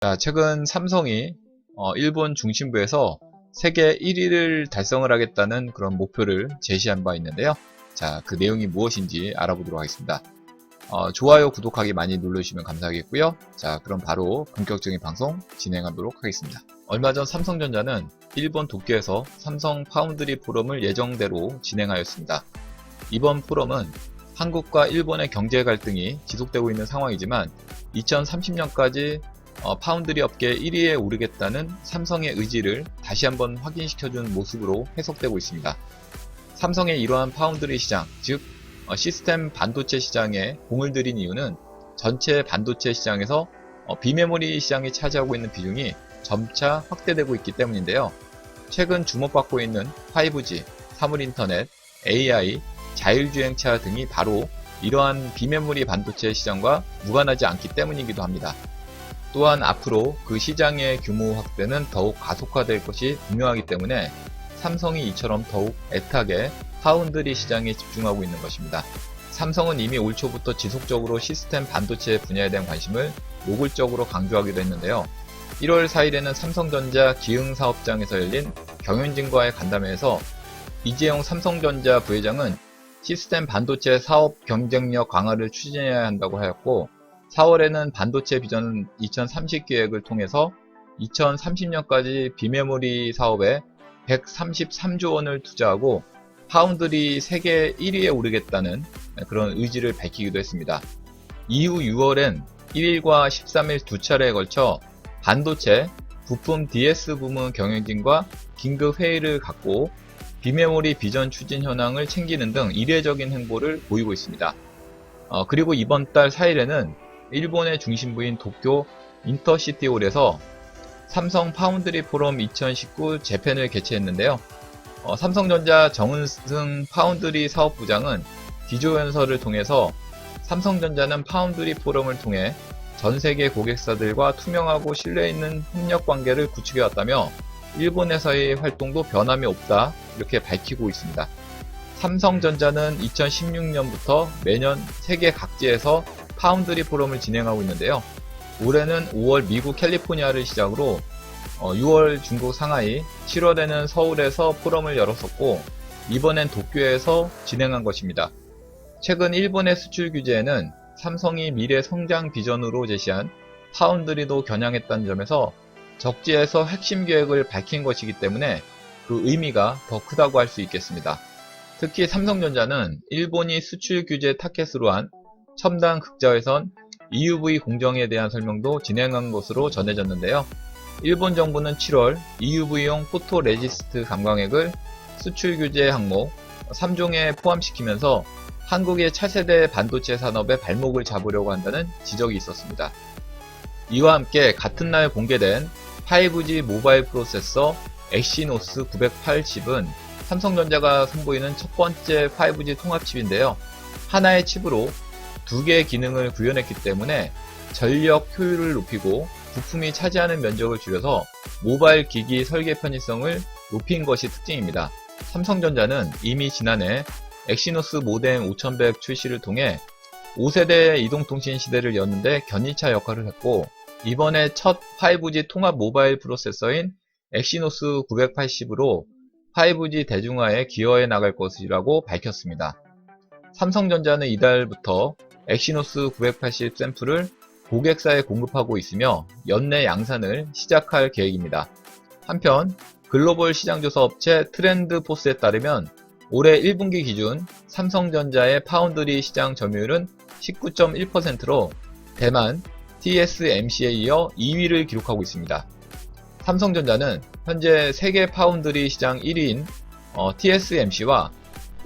자, 최근 삼성이 일본 중심부에서 세계 1위를 달성을 하겠다는 그런 목표를 제시한 바 있는데요. 자, 그 내용이 무엇인지 알아보도록 하겠습니다. 좋아요, 구독하기 많이 눌러주시면 감사하겠고요. 자, 그럼 바로 본격적인 방송 진행하도록 하겠습니다. 얼마 전 삼성전자는 일본 도쿄에서 삼성 파운드리 포럼을 예정대로 진행하였습니다. 이번 포럼은 한국과 일본의 경제 갈등이 지속되고 있는 상황이지만 2030년까지 파운드리 업계 1위에 오르겠다는 삼성의 의지를 다시 한번 확인시켜준 모습으로 해석되고 있습니다. 삼성의 이러한 파운드리 시장, 즉 시스템 반도체 시장에 공을 들인 이유는 전체 반도체 시장에서 비메모리 시장이 차지하고 있는 비중이 점차 확대되고 있기 때문인데요. 최근 주목받고 있는 5G, 사물인터넷, AI, 자율주행차 등이 바로 이러한 비메모리 반도체 시장과 무관하지 않기 때문이기도 합니다. 또한 앞으로 그 시장의 규모 확대는 더욱 가속화될 것이 분명하기 때문에 삼성이 이처럼 더욱 애타게 파운드리 시장에 집중하고 있는 것입니다. 삼성은 이미 올 초부터 지속적으로 시스템 반도체 분야에 대한 관심을 노골적으로 강조하기도 했는데요. 1월 4일에는 삼성전자 기흥사업장에서 열린 경영진과의 간담회에서 이재용 삼성전자 부회장은 시스템 반도체 사업 경쟁력 강화를 추진해야 한다고 하였고, 4월에는 반도체 비전 2030 계획을 통해서 2030년까지 비메모리 사업에 133조 원을 투자하고 파운드리 세계 1위에 오르겠다는 그런 의지를 밝히기도 했습니다. 이후 6월엔 1일과 13일 두 차례에 걸쳐 반도체, 부품 DS 부문 경영진과 긴급 회의를 갖고 비메모리 비전 추진 현황을 챙기는 등 이례적인 행보를 보이고 있습니다. 그리고 이번 달 4일에는 일본의 중심부인 도쿄 인터시티홀에서 삼성 파운드리 포럼 2019 재팬을 개최했는데요. 삼성전자 정은승 파운드리 사업부장은 기조연설을 통해서 삼성전자는 파운드리 포럼을 통해 전세계 고객사들과 투명하고 신뢰있는 협력관계를 구축해왔다며 일본에서의 활동도 변함이 없다 이렇게 밝히고 있습니다. 삼성전자는 2016년부터 매년 세계 각지에서 파운드리 포럼을 진행하고 있는데요. 올해는 5월 미국 캘리포니아를 시작으로 6월 중국 상하이, 7월에는 서울에서 포럼을 열었었고 이번엔 도쿄에서 진행한 것입니다. 최근 일본의 수출 규제에는 삼성이 미래 성장 비전으로 제시한 파운드리도 겨냥했다는 점에서 적지에서 핵심 계획을 밝힌 것이기 때문에 그 의미가 더 크다고 할 수 있겠습니다. 특히 삼성전자는 일본이 수출 규제 타켓으로 한 첨단 극자외선 EUV 공정에 대한 설명도 진행한 것으로 전해졌는데요. 일본 정부는 7월 EUV용 포토레지스트 감광액을 수출 규제 항목 3종에 포함시키면서 한국의 차세대 반도체 산업의 발목을 잡으려고 한다는 지적이 있었습니다. 이와 함께 같은 날 공개된 5G 모바일 프로세서 엑시노스 980은 삼성전자가 선보이는 첫 번째 5G 통합칩인데요. 하나의 칩으로 두 개의 기능을 구현했기 때문에 전력 효율을 높이고 부품이 차지하는 면적을 줄여서 모바일 기기 설계 편의성을 높인 것이 특징입니다. 삼성전자는 이미 지난해 엑시노스 모뎀 5100 출시를 통해 5세대 이동통신 시대를 여는데 견인차 역할을 했고, 이번에 첫 5G 통합 모바일 프로세서인 엑시노스 980으로 5G 대중화에 기여해 나갈 것이라고 밝혔습니다. 삼성전자는 이달부터 엑시노스 980 샘플을 고객사에 공급하고 있으며 연내 양산을 시작할 계획입니다. 한편 글로벌 시장조사 업체 트렌드포스에 따르면 올해 1분기 기준 삼성전자의 파운드리 시장 점유율은 19.1%로 대만 TSMC에 이어 2위를 기록하고 있습니다. 삼성전자는 현재 세계 파운드리 시장 1위인 TSMC와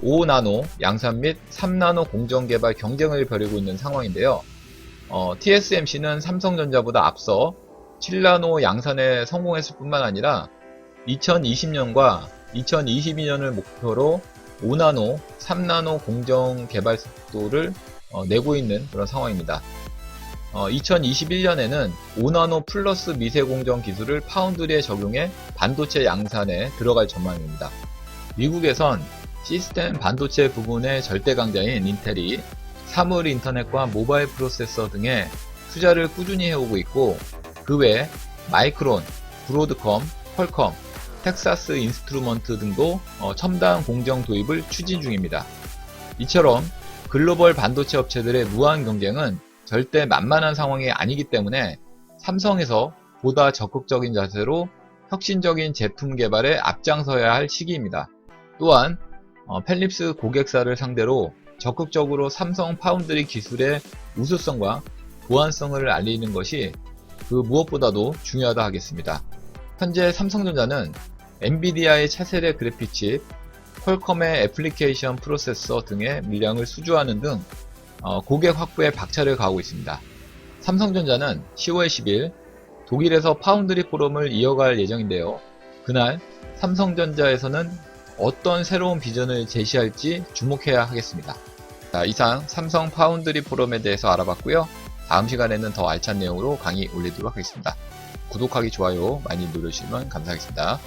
5나노 양산 및 3나노 공정 개발 경쟁을 벌이고 있는 상황인데요. TSMC는 삼성전자보다 앞서 7나노 양산에 성공했을 뿐만 아니라 2020년과 2022년을 목표로 5나노, 3나노 공정 개발 속도를 내고 있는 그런 상황입니다. 2021년에는 5나노 플러스 미세 공정 기술을 파운드리에 적용해 반도체 양산에 들어갈 전망입니다. 미국에선 시스템 반도체 부분의 절대 강자인 인텔이 사물 인터넷과 모바일 프로세서 등에 투자를 꾸준히 해오고 있고, 그 외에 마이크론, 브로드컴, 퀄컴, 텍사스 인스트루먼트 등도 첨단 공정 도입을 추진 중입니다. 이처럼 글로벌 반도체 업체들의 무한 경쟁은 절대 만만한 상황이 아니기 때문에 삼성에서 보다 적극적인 자세로 혁신적인 제품 개발에 앞장서야 할 시기입니다. 또한 펠립스 고객사를 상대로 적극적으로 삼성 파운드리 기술의 우수성과 보안성을 알리는 것이 그 무엇보다도 중요하다 하겠습니다. 현재 삼성전자는 엔비디아의 차세대 그래픽칩, 퀄컴의 애플리케이션 프로세서 등의 물량을 수주하는 등 고객 확보에 박차를 가하고 있습니다. 삼성전자는 10월 10일 독일에서 파운드리 포럼을 이어갈 예정인데요. 그날 삼성전자에서는 어떤 새로운 비전을 제시할지 주목해야 하겠습니다. 자, 이상 삼성 파운드리 포럼에 대해서 알아봤고요. 다음 시간에는 더 알찬 내용으로 강의 올리도록 하겠습니다. 구독하기, 좋아요 많이 눌러주시면 감사하겠습니다.